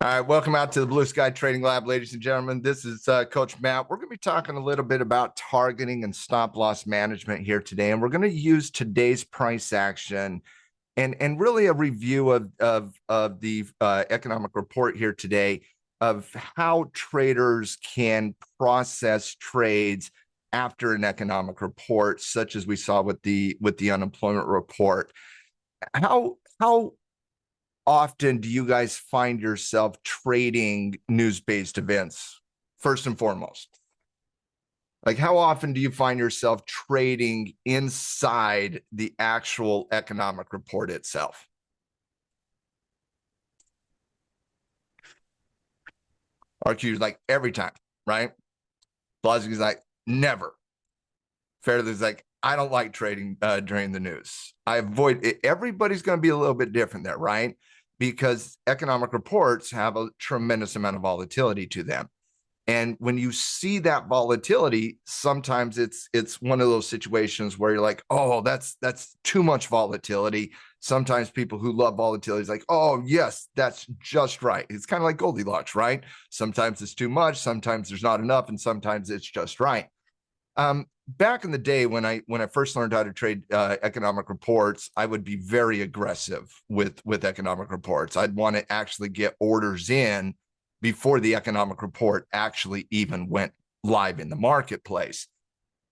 All right, welcome out to the BluSky Trading Lab, ladies and gentlemen. This is Coach Matt. We're going to be talking a little bit about targeting and stop loss management here today, and we're going to use today's price action and really a review of the economic report here today of how traders can process trades after an economic report, such as we saw with the unemployment report. How often do you guys find yourself trading news-based events, first and foremost? Like, how often do you find yourself trading inside the actual economic report itself? RQ's like every time, right? BluSky's like never. Fairly's like, I don't like trading during the news. I avoid it. Everybody's going to be a little bit different there, right? Because economic reports have a tremendous amount of volatility to them. And when you see that volatility, sometimes it's one of those situations where you're like, oh, that's too much volatility. Sometimes people who love volatility is like, oh, yes, that's just right. It's kind of like Goldilocks, right? Sometimes it's too much, sometimes there's not enough, and sometimes it's just right. Back in the day when I first learned how to trade economic reports, I would be very aggressive with economic reports. I'd want to actually get orders in before the economic report actually even went live in the marketplace.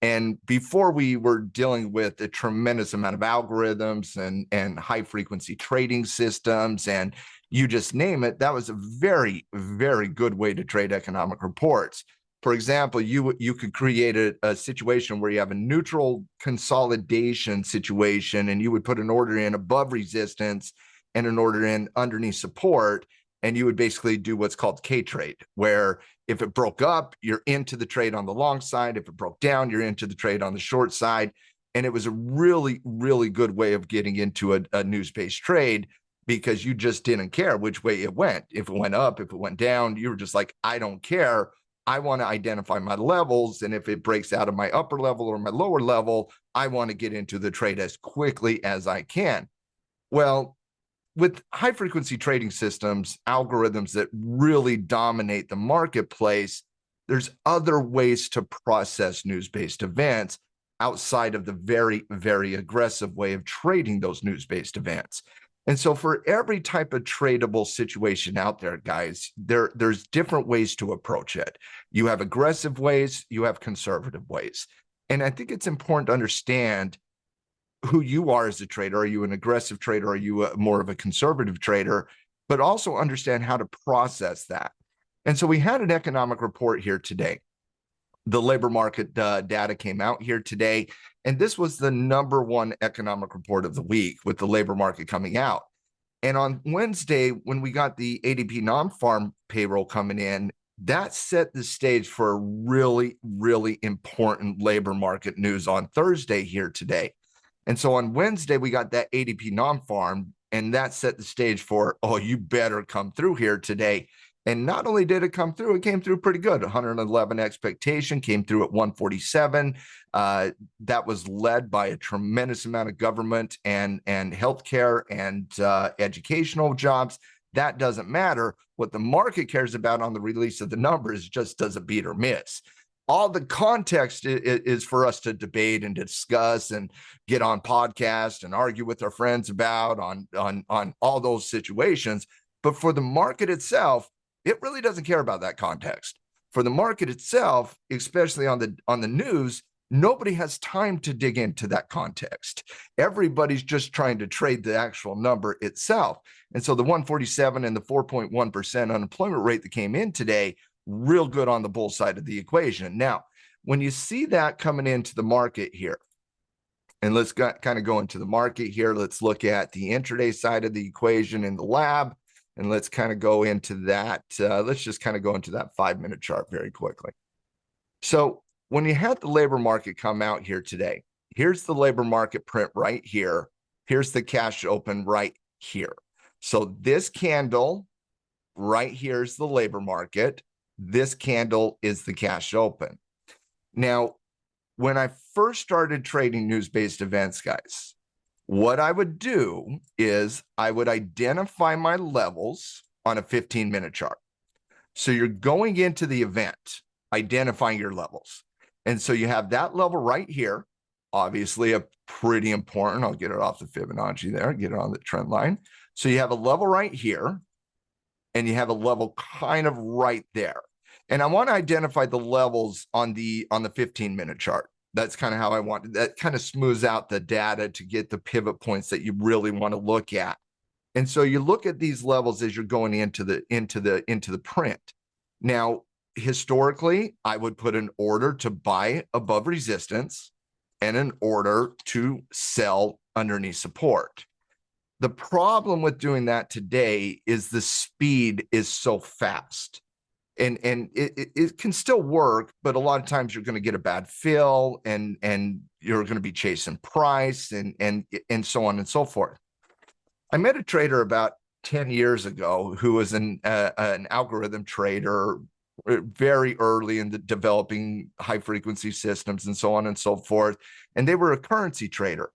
And before we were dealing with a tremendous amount of algorithms and high frequency trading systems, and you just name it, that was a very, very good way to trade economic reports. For example, you could create a situation where you have a neutral consolidation situation, and you would put an order in above resistance and an order in underneath support, and you would basically do what's called K-trade, where if it broke up, you're into the trade on the long side. If it broke down, you're into the trade on the short side. And it was a really, really good way of getting into a news-based trade, because you just didn't care which way it went. If it went up, if it went down, you were just like, I don't care. I want to identify my levels, and if it breaks out of my upper level or my lower level, I want to get into the trade as quickly as I can. Well, with high frequency trading systems, algorithms that really dominate the marketplace, there's other ways to process news-based events outside of the very, very aggressive way of trading those news-based events. And so for every type of tradable situation out there, guys, there's different ways to approach it. You have aggressive ways, you have conservative ways. And I think it's important to understand who you are as a trader. Are you an aggressive trader? Are you more of a conservative trader? But also understand how to process that. And so we had an economic report here today. The labor market data came out here today, and this was the #1 economic report of the week, with the labor market coming out. And on Wednesday, when we got the ADP non-farm payroll coming in, that set the stage for a really, really important labor market news on Thursday here today. And so on Wednesday, we got that ADP non-farm, and that set the stage for, oh, you better come through here today. And not only did it come through, it came through pretty good. 111 expectation, came through at 147. That was led by a tremendous amount of government and healthcare and educational jobs. That doesn't matter. What the market cares about on the release of the numbers just does a beat or miss. All the context is for us to debate and discuss and get on podcasts and argue with our friends about on all those situations. But for the market itself, it really doesn't care about that context. For the market itself, especially on the news, nobody has time to dig into that context. Everybody's just trying to trade the actual number itself. And so the 147 and the 4.1% unemployment rate that came in today, real good on the bull side of the equation. Now, when you see that coming into the market here, and let's kind of go into the market here, let's look at the intraday side of the equation in the lab. And let's kind of go into that. Let's just kind of go into that 5-minute chart very quickly. So when you had the labor market come out here today, here's the labor market print right here. Here's the cash open right here. So this candle right here is the labor market. This candle is the cash open. Now, when I first started trading news-based events, guys, what I would do is I would identify my levels on a 15-minute chart. So you're going into the event, identifying your levels. And so you have that level right here, obviously a pretty important, I'll get it off the Fibonacci there, get it on the trend line. So you have a level right here, and you have a level kind of right there. And I want to identify the levels on the 15-minute chart. That's kind of how I want, that kind of smooths out the data to get the pivot points that you really want to look at. And so you look at these levels as you're going into the print. Now, historically, I would put an order to buy above resistance and an order to sell underneath support. The problem with doing that today is the speed is so fast. And it can still work, but a lot of times you're going to get a bad fill, and you're going to be chasing price and so on and so forth. I met a trader about 10 years ago who was an algorithm trader very early in the developing high frequency systems and so on and so forth. And they were a currency trader.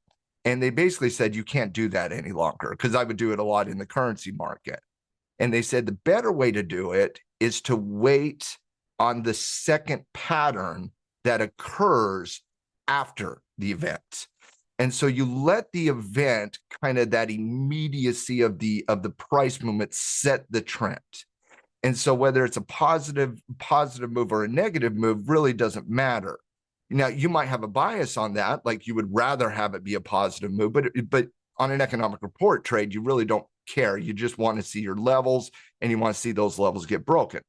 And they basically said, you can't do that any longer, because I would do it a lot in the currency market. And they said the better way to do it is to wait on the second pattern that occurs after the event. And so you let the event, kind of that immediacy of the price movement, set the trend. And so whether it's a positive move or a negative move really doesn't matter. Now, you might have a bias on that, like you would rather have it be a positive move, but on an economic report trade, you really don't care. You just want to see your levels, and you want to see those levels get broken.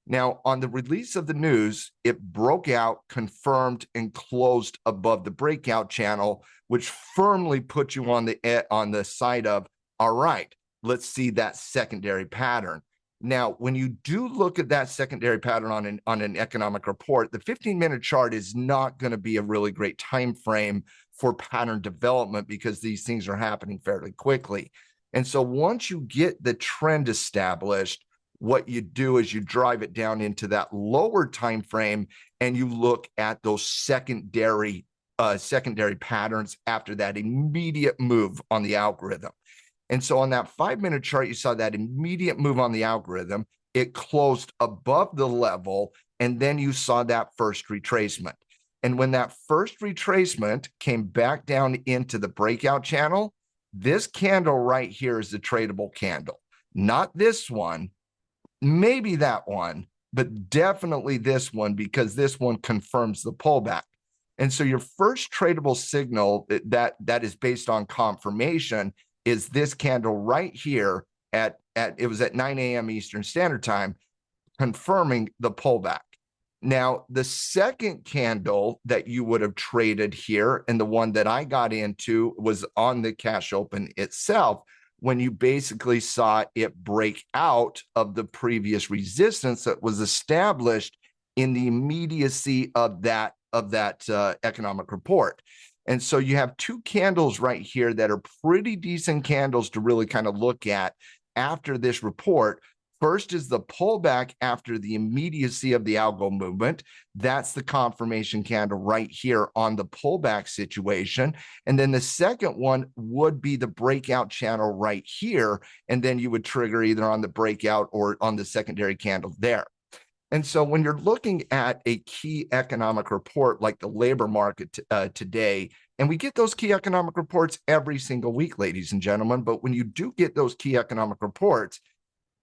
Now, on the release of the news, it broke out, confirmed, and closed above the breakout channel, which firmly put you on the side of, all right, let's see that secondary pattern. Now, when you do look at that secondary pattern on an economic report, the 15-minute chart is not going to be a really great time frame for pattern development, because these things are happening fairly quickly. And so once you get the trend established, what you do is you drive it down into that lower time frame, and you look at those secondary patterns after that immediate move on the algorithm. And so on that 5-minute chart, you saw that immediate move on the algorithm. It closed above the level, and then you saw that first retracement. And when that first retracement came back down into the breakout channel, this candle right here is the tradable candle. Not this one, maybe that one, but definitely this one, because this one confirms the pullback. And so your first tradable signal that is based on confirmation is this candle right here it was at 9 a.m. Eastern Standard Time, confirming the pullback. Now, the second candle that you would have traded here, and the one that I got into, was on the cash open itself, when you basically saw it break out of the previous resistance that was established in the immediacy of that economic report. And so you have two candles right here that are pretty decent candles to really kind of look at after this report. First is the pullback after the immediacy of the algo movement. That's the confirmation candle right here on the pullback situation. And then the second one would be the breakout channel right here. And then you would trigger either on the breakout or on the secondary candle there. And so when you're looking at a key economic report like the labor market today, and we get those key economic reports every single week, ladies and gentlemen, but when you do get those key economic reports,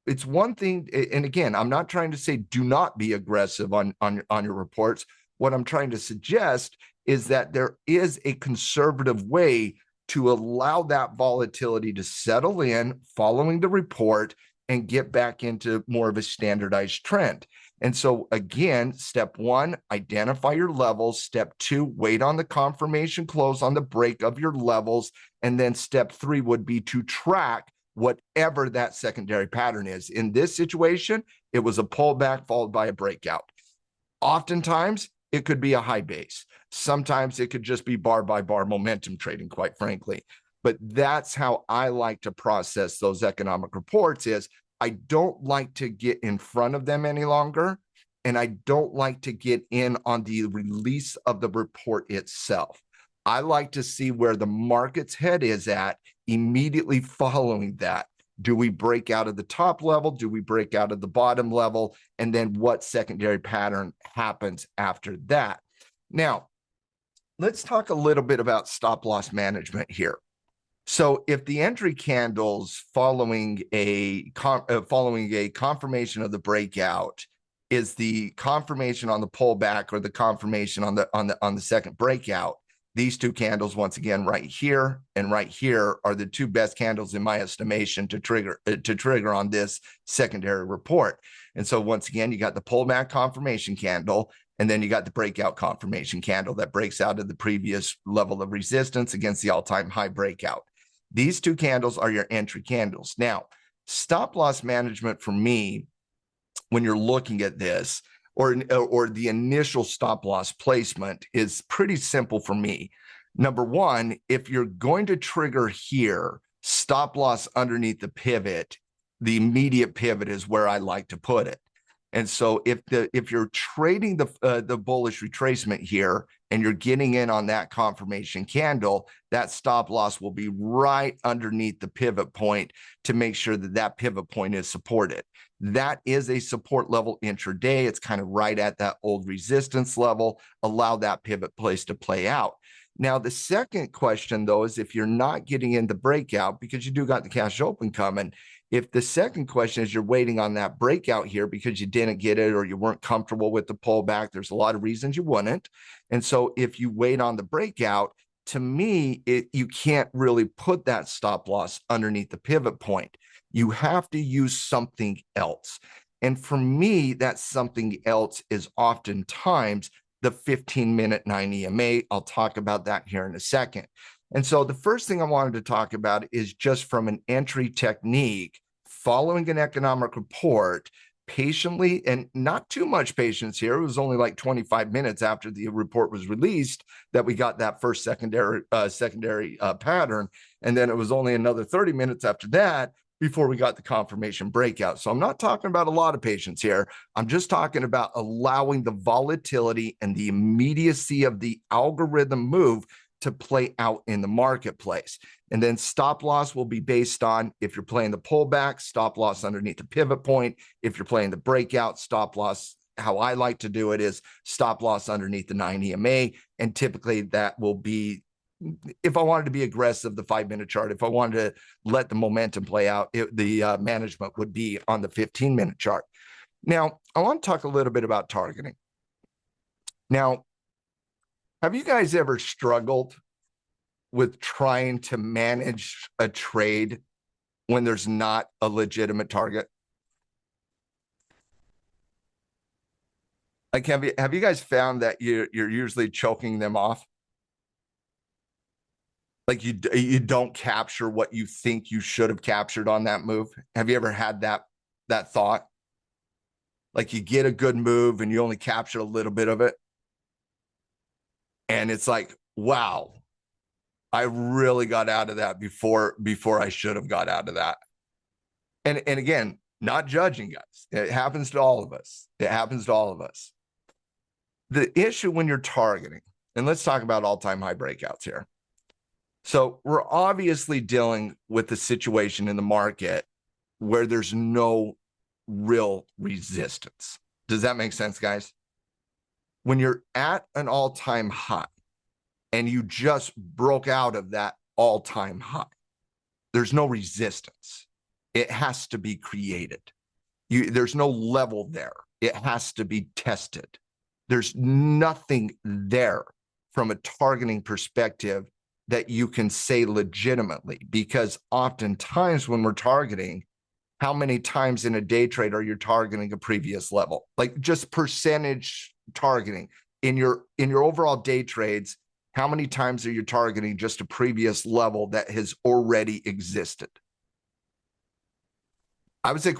it's one thing, and again, I'm not trying to say do not be aggressive on your reports. What I'm trying to suggest is that there is a conservative way to allow that volatility to settle in following the report and get back into more of a standardized trend. And so again, step one, identify your levels. Step two, wait on the confirmation close on the break of your levels. And then step three would be to track whatever that secondary pattern is. In this situation, it was a pullback followed by a breakout. Oftentimes, it could be a high base. Sometimes it could just be bar by bar momentum trading, quite frankly. But that's how I like to process those economic reports. Is I don't like to get in front of them any longer, and I don't like to get in on the release of the report itself. I like to see where the market's head is at immediately following that. Do we break out of the top level? Do we break out of the bottom level? And then what secondary pattern happens after that? Now, let's talk a little bit about stop loss management here. So if the entry candles following a confirmation of the breakout is the confirmation on the pullback or the confirmation on the second breakout, these two candles, once again, right here and right here, are the two best candles in my estimation to trigger on this secondary report. And so once again, you got the pullback confirmation candle, and then you got the breakout confirmation candle that breaks out of the previous level of resistance against the all-time high breakout. These two candles are your entry candles. Now, stop loss management for me, when you're looking at this, or the initial stop loss placement, is pretty simple for me. Number one, if you're going to trigger here, stop loss underneath the pivot, the immediate pivot is where I like to put it. And so if you're trading the bullish retracement here and you're getting in on that confirmation candle, that stop loss will be right underneath the pivot point to make sure that that pivot point is supported. That is a support level intraday. It's kind of right at that old resistance level. Allow that pivot place to play out. Now, the second question, though, is if you're not getting in the breakout, because you do got the cash open coming, if the second question is you're waiting on that breakout here because you didn't get it or you weren't comfortable with the pullback, there's a lot of reasons you wouldn't. And so if you wait on the breakout, to me, you can't really put that stop loss underneath the pivot point. You have to use something else. And for me, that something else is oftentimes the 15-minute 9 EMA. I'll talk about that here in a second. And so the first thing I wanted to talk about is just from an entry technique, following an economic report, patiently, and not too much patience here. It was only like 25 minutes after the report was released that we got that first secondary pattern. And then it was only another 30 minutes after that before we got the confirmation breakout. So I'm not talking about a lot of patience here. I'm just talking about allowing the volatility and the immediacy of the algorithm move to play out in the marketplace. And then stop loss will be based on, if you're playing the pullback, stop loss underneath the pivot point. If you're playing the breakout, stop loss, how I like to do it is stop loss underneath the 9 EMA. And typically that will be, if I wanted to be aggressive, the 5-minute chart. If I wanted to let the momentum play out, the management would be on the 15-minute chart. Now, I want to talk a little bit about targeting. Now, have you guys ever struggled with trying to manage a trade when there's not a legitimate target? Like, have you guys found that you're usually choking them off? Like you don't capture what you think you should have captured on that move? Have you ever had that thought? Like you get a good move and you only capture a little bit of it. And it's like, wow, I really got out of that before I should have got out of that. And again, not judging, guys. It happens to all of us. It happens to all of us. The issue when you're targeting, and let's talk about all-time high breakouts here. So we're obviously dealing with the situation in the market where there's no real resistance. Does that make sense, guys? When you're at an all-time high and you just broke out of that all-time high, there's no resistance. It has to be created. There's no level there. It has to be tested. There's nothing there from a targeting perspective that you can say legitimately, because oftentimes when we're targeting, how many times in a day trade are you targeting a previous level? Like just percentage targeting in your overall day trades, how many times are you targeting just a previous level that has already existed? I would say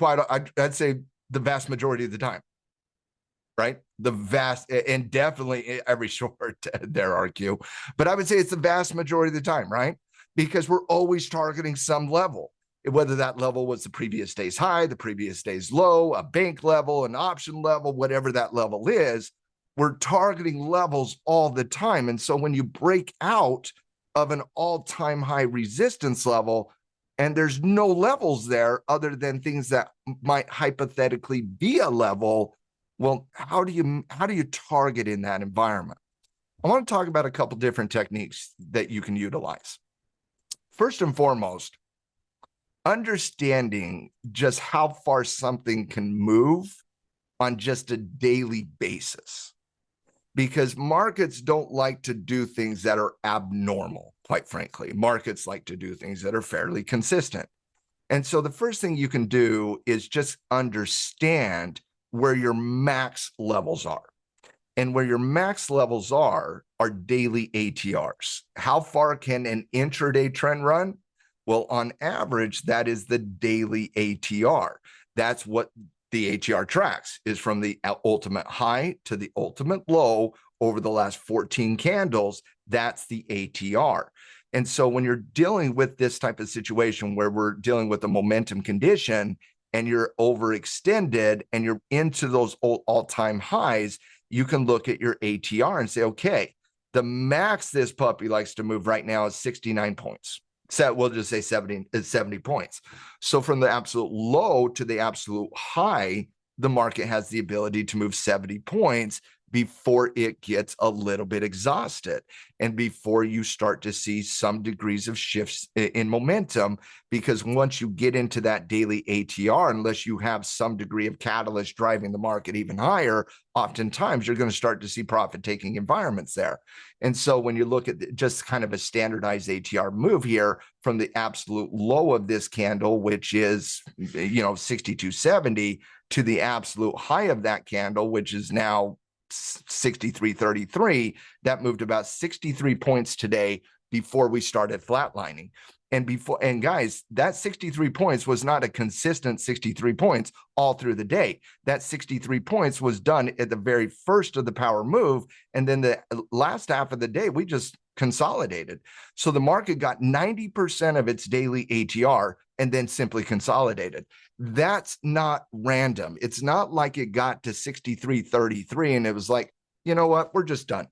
I'd say the vast majority of the time, right? The vast, and definitely every short there, RQ, but I would say it's the vast majority of the time, right? Because we're always targeting some level, whether that level was the previous day's high, the previous day's low, a bank level, an option level, whatever that level is, we're targeting levels all the time. And so when you break out of an all-time high resistance level, and there's no levels there other than things that might hypothetically be a level. Well, how do you target in that environment? I want to talk about a couple different techniques that you can utilize. First and foremost, understanding just how far something can move on just a daily basis, because markets don't like to do things that are abnormal. Quite frankly, markets like to do things that are fairly consistent. And so the first thing you can do is just understand where your max levels are. And where your max levels are daily ATRs. How far can an intraday trend run? Well, on average, that is the daily ATR. That's what the ATR tracks, is from the ultimate high to the ultimate low over the last 14 candles. That's the ATR. And so when you're dealing with this type of situation where we're dealing with a momentum condition and you're overextended and you're into those all-time highs, you can look at your ATR and say, okay, the max this puppy likes to move right now is 69 points. So we'll just say 70 points. So from the absolute low to the absolute high, the market has the ability to move 70 points before it gets a little bit exhausted and before you start to see some degrees of shifts in momentum. Because once you get into that daily ATR, unless you have some degree of catalyst driving the market even higher, oftentimes you're going to start to see profit-taking environments there. And so when you look at just kind of a standardized ATR move here from the absolute low of this candle, which is 62.70, to the absolute high of that candle, which is now 63.33, that moved about 63 points today before we started flatlining. And guys, that 63 points was not a consistent 63 points all through the day. That 63 points was done at the very first of the power move. And then the last half of the day, we just consolidated. So the market got 90% of its daily ATR and then simply consolidated. That's not random. It's not like it got to 63.33 and it was like, you know what, we're just done.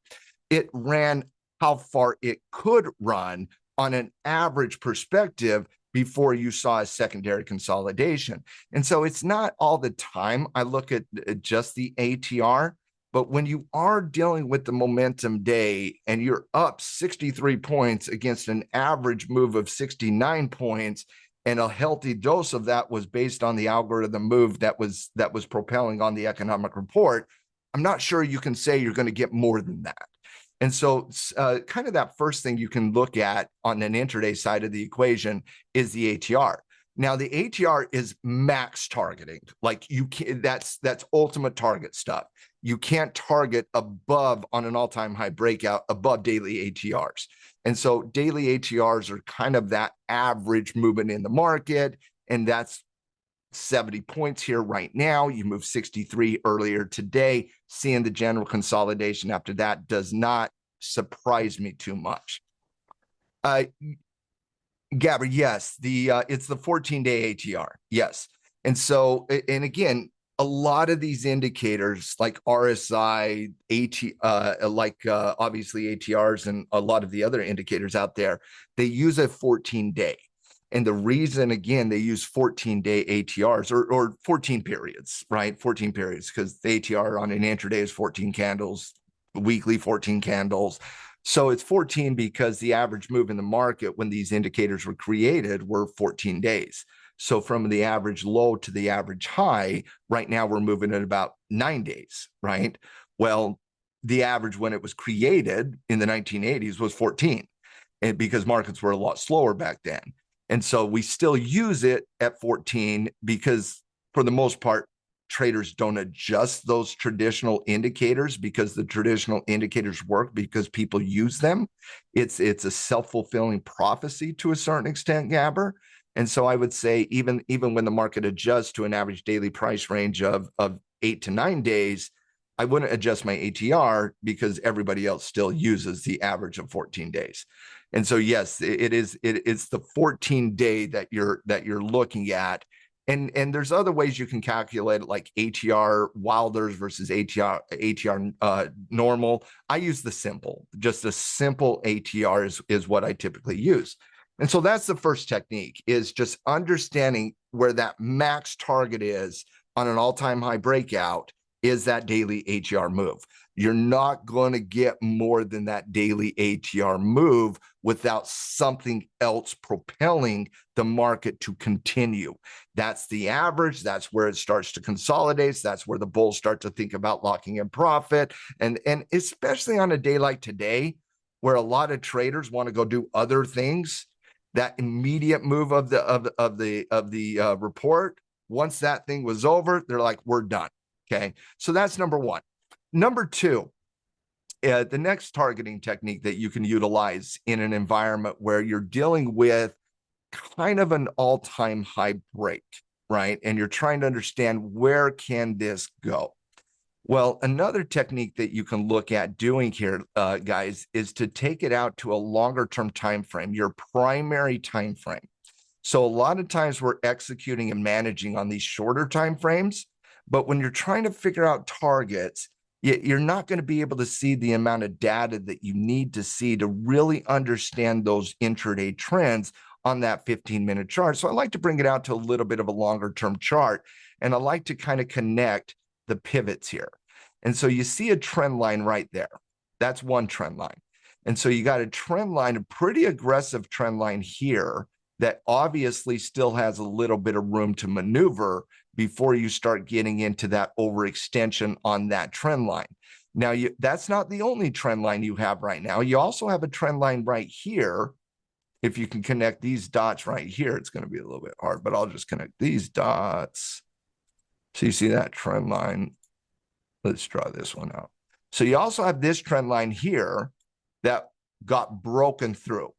It ran how far it could run on an average perspective before you saw a secondary consolidation. And so it's not all the time I look at just the ATR, but when you are dealing with the momentum day and you're up 63 points against an average move of 69 points, and a healthy dose of that was based on the algorithm move that was propelling on the economic report, I'm not sure you can say you're going to get more than that. And so kind of that first thing you can look at on an intraday side of the equation is the ATR. Now, the ATR is max targeting. Like that's ultimate target stuff. You can't target above on an all-time high breakout above daily ATRs. And so daily ATRs are kind of that average movement in the market. And that's 70 points here right now. You moved 63 earlier today. Seeing the general consolidation after that does not surprise me too much. Gabby, yes, it's the 14-day ATR. Yes. And so, and again, a lot of these indicators like RSI, obviously ATRs and a lot of the other indicators out there, they use a 14-day. And the reason, again, they use 14-day ATRs or 14 periods, right? 14 periods, because the ATR on an intraday is 14 candles, weekly 14 candles. So it's 14 because the average move in the market when these indicators were created were 14 days. So from the average low to the average high, right now we're moving at about 9 days, right? Well, the average when it was created in the 1980s was 14, and because markets were a lot slower back then. And so we still use it at 14 because for the most part, traders don't adjust those traditional indicators because the traditional indicators work because people use them. It's a self-fulfilling prophecy to a certain extent, Gabber. And so I would say even when the market adjusts to an average daily price range of 8 to 9 days, I wouldn't adjust my ATR because everybody else still uses the average of 14 days. And so, yes, it's the 14-day that you're looking at. And there's other ways you can calculate it, like ATR Wilders versus ATR normal. I use the simple, just a simple ATR is what I typically use. And so that's the first technique, is just understanding where that max target is on an all-time high breakout is that daily ATR move. You're not going to get more than that daily ATR move without something else propelling the market to continue. That's the average. That's where it starts to consolidate. That's where the bulls start to think about locking in profit. And especially on a day like today, where a lot of traders want to go do other things, that immediate move of the report, once that thing was over, they're like, we're done. Okay, so that's number one. Number two, the next targeting technique that you can utilize in an environment where you're dealing with kind of an all-time high break, right? And you're trying to understand, where can this go? Well, another technique that you can look at doing here, guys, is to take it out to a longer-term time frame, your primary time frame. So a lot of times we're executing and managing on these shorter time frames, but when you're trying to figure out targets, you're not going to be able to see the amount of data that you need to see to really understand those intraday trends on that 15-minute chart. So I like to bring it out to a little bit of a longer-term chart, and I like to kind of connect the pivots here. And so you see a trend line right there. That's one trend line. And so you got a trend line, a pretty aggressive trend line here that obviously still has a little bit of room to maneuver before you start getting into that overextension on that trend line. Now, that's not the only trend line you have right now. You also have a trend line right here. If you can connect these dots right here, it's going to be a little bit hard, but I'll just connect these dots. So you see that trend line. Let's draw this one out. So you also have this trend line here that got broken through.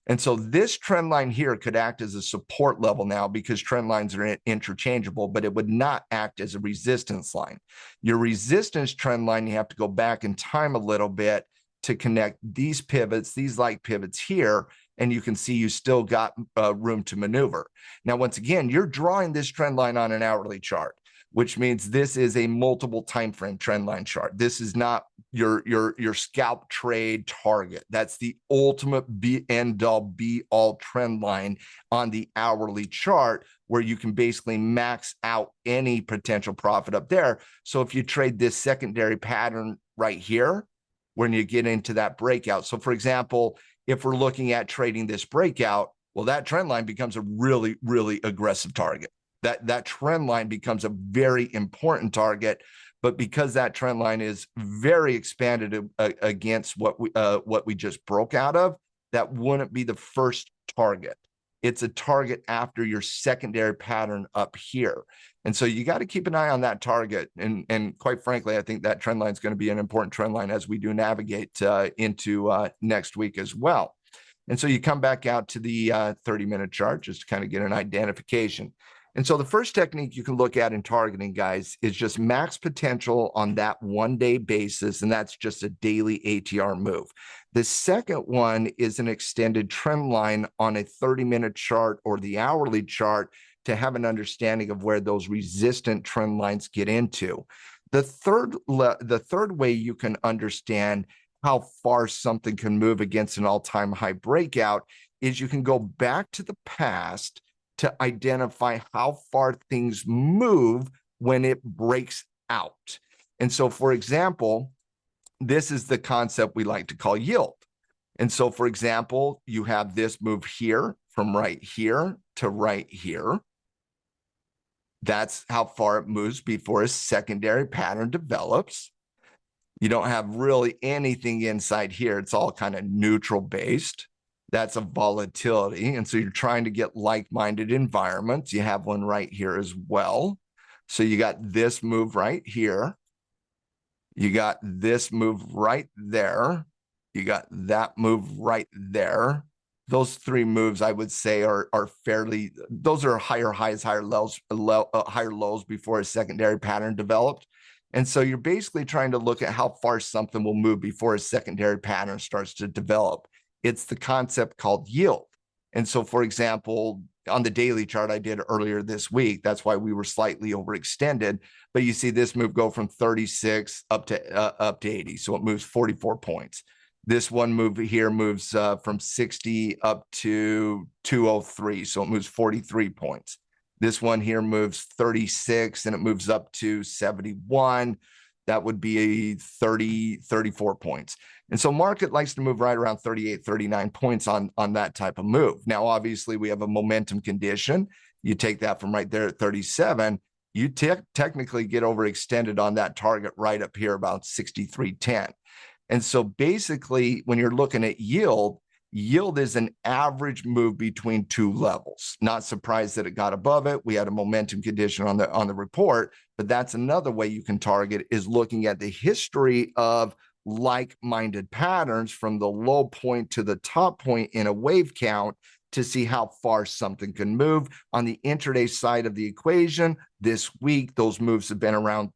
And so this trend line here could act as a support level now, because trend lines are interchangeable, but it would not act as a resistance line. Your resistance trend line, you have to go back in time a little bit to connect these pivots, these like pivots here, and you can see you still got room to maneuver. Now, once again, you're drawing this trend line on an hourly chart, which means this is a multiple time frame trend line chart. This is not your scalp trade target. That's the ultimate end all be all trend line on the hourly chart, where you can basically max out any potential profit up there. So if you trade this secondary pattern right here, when you get into that breakout. So for example, if we're looking at trading this breakout, well, that trend line becomes a really, really aggressive target. That trend line becomes a very important target, but because that trend line is very expanded against what we just broke out of, that wouldn't be the first target. It's a target after your secondary pattern up here. And so you got to keep an eye on that target. And quite frankly, I think that trend line is going to be an important trend line as we do navigate into next week as well. And so you come back out to the 30-minute chart just to kind of get an identification. And so the first technique you can look at in targeting, guys, is just max potential on that one-day basis, and that's just a daily ATR move. The second one is an extended trend line on a 30-minute chart or the hourly chart to have an understanding of where those resistant trend lines get into. The third way you can understand how far something can move against an all-time high breakout is you can go back to the past to identify how far things move when it breaks out. And so, for example, this is the concept we like to call yield. And so, for example, you have this move here from right here to right here. That's how far it moves before a secondary pattern develops. You don't have really anything inside here. It's all kind of neutral based. That's a volatility. And so you're trying to get like-minded environments. You have one right here as well. So you got this move right here. You got this move right there. You got that move right there. Those three moves, I would say, are fairly, those are higher highs, higher lows, higher lows before a secondary pattern developed. And so you're basically trying to look at how far something will move before a secondary pattern starts to develop. It's the concept called yield. And so, for example, on the daily chart I did earlier this week, that's why we were slightly overextended. But you see this move go from 36 up to 80. So it moves 44 points. This one move here moves from 60 up to 203. So it moves 43 points. This one here moves 36 and it moves up to 71. That would be 34 points. And so market likes to move right around 38, 39 points on that type of move. Now, obviously, we have a momentum condition. You take that from right there at 37, you technically get overextended on that target right up here about 63.10. And so basically, when you're looking at yield is an average move between two levels. Not surprised that it got above it. We had a momentum condition on the report, but that's another way you can target is looking at the history of like-minded patterns from the low point to the top point in a wave count to see how far something can move. On the intraday side of the equation, this week, those moves have been around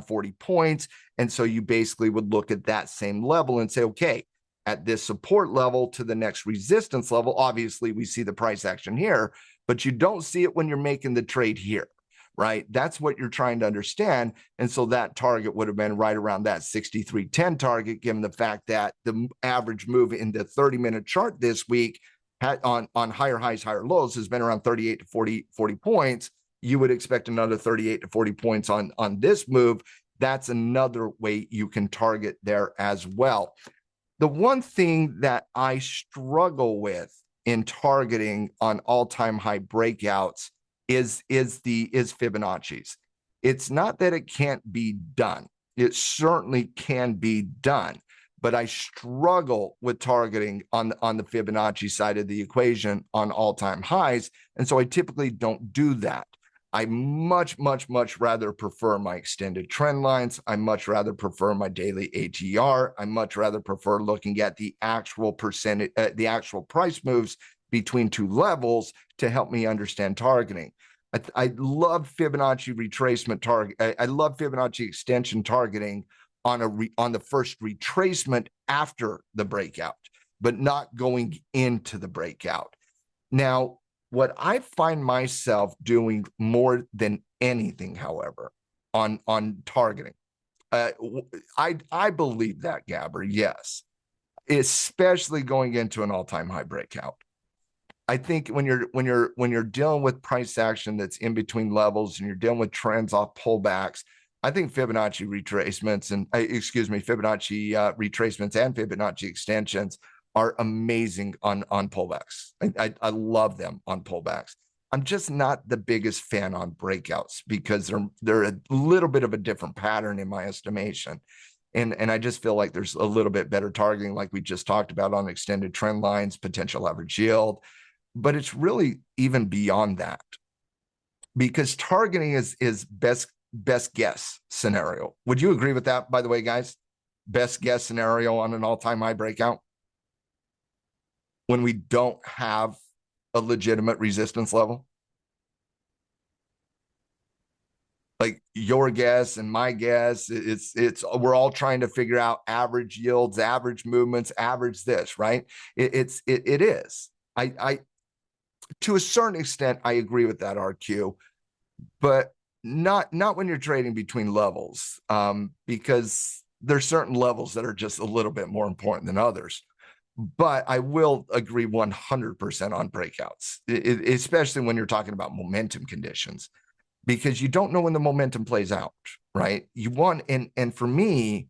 40 points. And so you basically would look at that same level and say, okay, at this support level to the next resistance level, obviously we see the price action here, but you don't see it when you're making the trade here, right? That's what you're trying to understand. And so that target would have been right around that 63.10 target, given the fact that the average move in the 30-minute chart this week on higher highs, higher lows has been around 38 to 40 points. You would expect another 38 to 40 points on this move. That's another way you can target there as well. The one thing that I struggle with in targeting on all-time high breakouts is Fibonacci's. It's not that it can't be done. It certainly can be done, but I struggle with targeting on the Fibonacci side of the equation on all-time highs, and so I typically don't do that. I much rather prefer my extended trend lines. I much rather prefer my daily ATR. I much rather prefer looking at the actual percentage, the actual price moves between two levels to help me understand targeting. I love Fibonacci retracement target. I love Fibonacci extension targeting on the first retracement after the breakout, but not going into the breakout. Now, what I find myself doing more than anything, however, on targeting, I believe that, Gabber, yes, especially going into an all-time high breakout. I think when you're dealing with price action that's in between levels and you're dealing with trends off pullbacks, I think Fibonacci retracements and Fibonacci retracements and Fibonacci extensions are amazing on pullbacks. I love them on pullbacks. I'm just not the biggest fan on breakouts because they're a little bit of a different pattern in my estimation. And I just feel like there's a little bit better targeting, like we just talked about on extended trend lines, potential average yield. But it's really even beyond that, because targeting is best guess scenario. Would you agree with that, by the way, guys? Best guess scenario on an all-time high breakout when we don't have a legitimate resistance level? Like your guess and my guess, it's we're all trying to figure out average yields, average movements, average this, right? It is. I to a certain extent, I agree with that, RQ, but not when you're trading between levels, because there's certain levels that are just a little bit more important than others. But I will agree 100% on breakouts, especially when you're talking about momentum conditions, because you don't know when the momentum plays out, right? You want, and for me,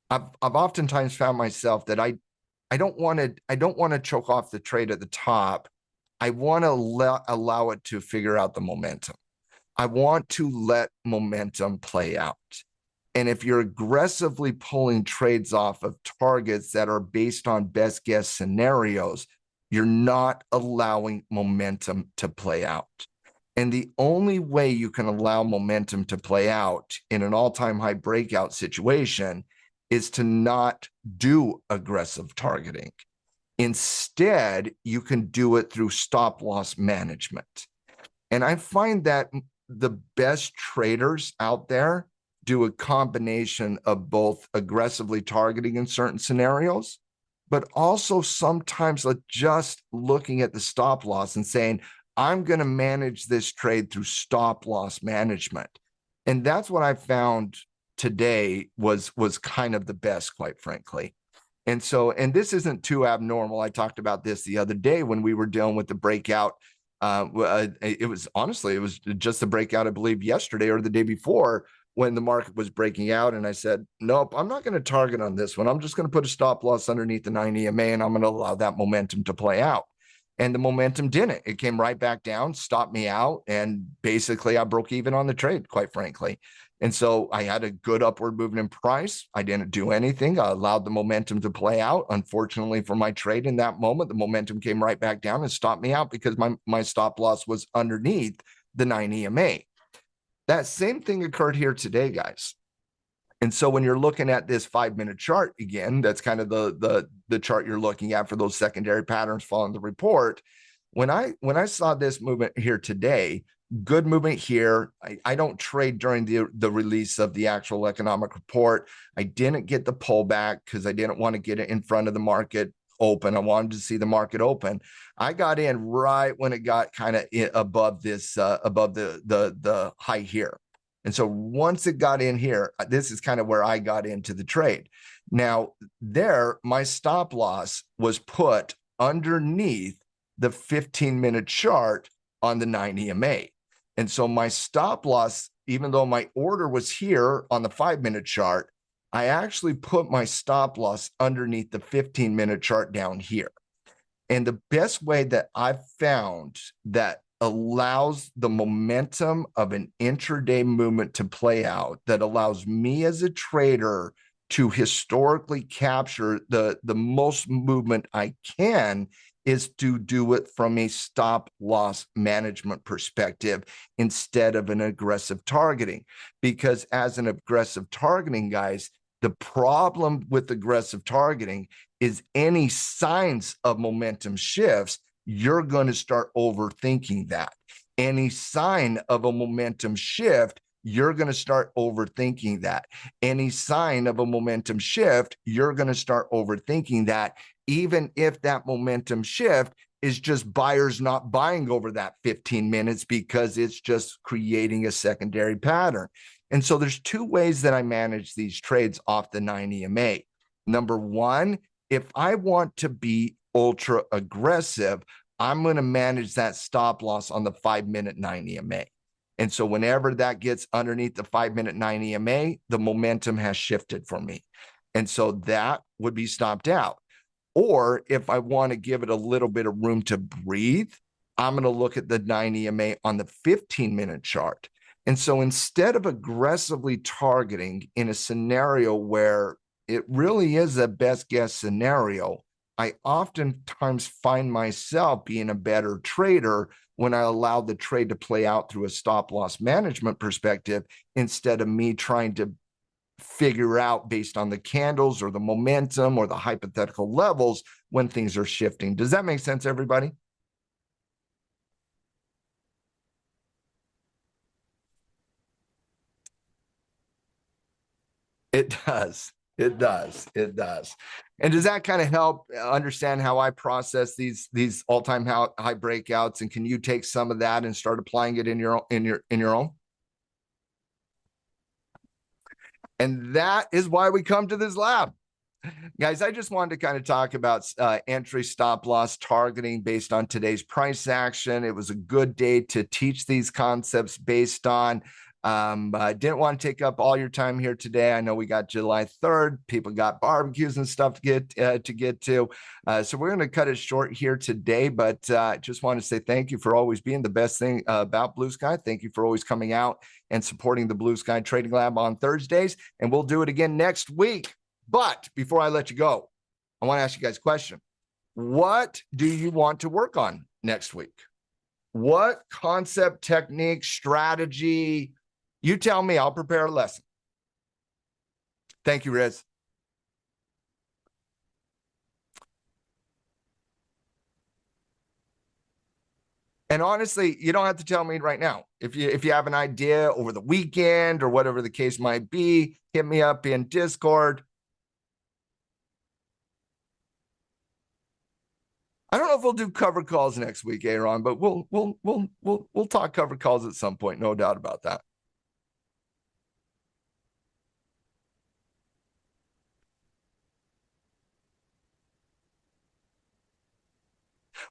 I've oftentimes found myself that I don't want to choke off the trade at the top. I want to allow it to figure out the momentum. I want to let momentum play out. And if you're aggressively pulling trades off of targets that are based on best guess scenarios, you're not allowing momentum to play out. And the only way you can allow momentum to play out in an all-time high breakout situation is to not do aggressive targeting. Instead, you can do it through stop loss management. And I find that the best traders out there do a combination of both aggressively targeting in certain scenarios, but also sometimes just looking at the stop loss and saying, I'm going to manage this trade through stop loss management. And that's what I found today was kind of the best, quite frankly. And so, and this isn't too abnormal. I talked about this the other day when we were dealing with the breakout. It was honestly, it was just the breakout, I believe, yesterday or the day before when the market was breaking out. And I said, nope, I'm not going to target on this one. I'm just going to put a stop loss underneath the 9 EMA and I'm going to allow that momentum to play out. And the momentum didn't. It came right back down, stopped me out. And basically, I broke even on the trade, quite frankly. And so I had a good upward movement in price. I didn't do anything. I allowed the momentum to play out. Unfortunately for my trade in that moment, the momentum came right back down and stopped me out because my stop loss was underneath the 9 EMA. That same thing occurred here today, guys. And so when you're looking at this 5-minute chart again, that's kind of the chart you're looking at for those secondary patterns following the report. When I saw this movement here today, good movement here. I don't trade during the release of the actual economic report. I didn't get the pullback because I didn't want to get it in front of the market open. I wanted to see the market open. I got in right when it got kind of above this, above the high here. And so once it got in here, this is kind of where I got into the trade. Now there, my stop loss was put underneath the 15-minute chart on the 9 EMA. And so my stop loss, even though my order was here on the 5-minute chart, I actually put my stop loss underneath the 15-minute chart down here. And the best way that I've found that allows the momentum of an intraday movement to play out, that allows me as a trader to historically capture the most movement I can, is to do it from a stop loss management perspective instead of an aggressive targeting. Because as an aggressive targeting, guys, the problem with aggressive targeting is any signs of momentum shifts, you're going to start overthinking that. Any sign of a momentum shift, you're going to start overthinking that. Any sign of a momentum shift, you're going to start overthinking that, even if that momentum shift is just buyers not buying over that 15 minutes because it's just creating a secondary pattern. And so there's two ways that I manage these trades off the 9 EMA. Number one, if I want to be ultra aggressive, I'm going to manage that stop loss on the 5-minute 9 EMA. And so whenever that gets underneath the 5-minute 9 EMA, the momentum has shifted for me. And so that would be stopped out. Or if I want to give it a little bit of room to breathe, I'm going to look at the 9 EMA on the 15-minute chart. And so instead of aggressively targeting in a scenario where it really is a best guess scenario, I oftentimes find myself being a better trader when I allow the trade to play out through a stop loss management perspective instead of me trying to figure out based on the candles or the momentum or the hypothetical levels when things are shifting. Does that make sense, everybody? It does. It does. It does. And does that kind of help understand how I process these all-time high breakouts? And can you take some of that and start applying it in your own? And that is why we come to this lab. Guys, I just wanted to kind of talk about entry, stop loss, targeting based on today's price action. It was a good day to teach these concepts based on. I didn't want to take up all your time here today. I know we got July 3rd. People got barbecues and stuff to get to. So we're going to cut it short here today, but just want to say thank you for always being the best thing about BluSky. Thank you for always coming out and supporting the BluSky Trading Lab on Thursdays, and we'll do it again next week. But before I let you go, I want to ask you guys a question. What do you want to work on next week? What concept, technique, strategy? You tell me, I'll prepare a lesson. Thank you, Riz. And honestly, you don't have to tell me right now. If you have an idea over the weekend or whatever the case might be, hit me up in Discord. I don't know if we'll do cover calls next week, Aaron, but we'll talk cover calls at some point, no doubt about that.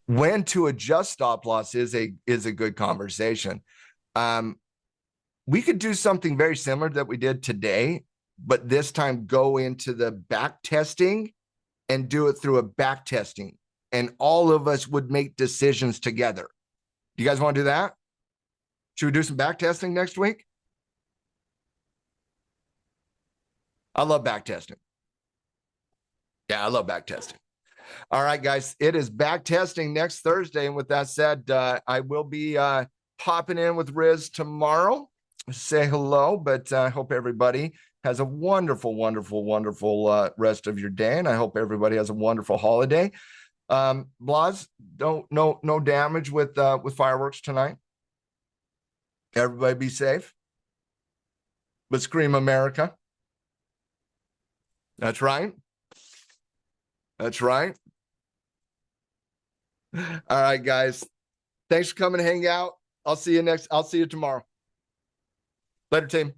When to adjust stop loss is a good conversation. We could do something very similar that we did today, but this time go into the back testing and do it through a back testing, and all of us would make decisions together. Do you guys want to do that? Should we do some back testing next week? I love back testing. Yeah, I love back testing. All right, guys, it is back testing next Thursday. And with that said, I will be popping in with Riz tomorrow. Say hello, but I hope everybody has a wonderful, wonderful, wonderful rest of your day. And I hope everybody has a wonderful holiday. Blas, no damage with fireworks tonight. Everybody be safe. But scream America. That's right. That's right. All right, guys. Thanks for coming to hang out. I'll see you tomorrow. Later, team.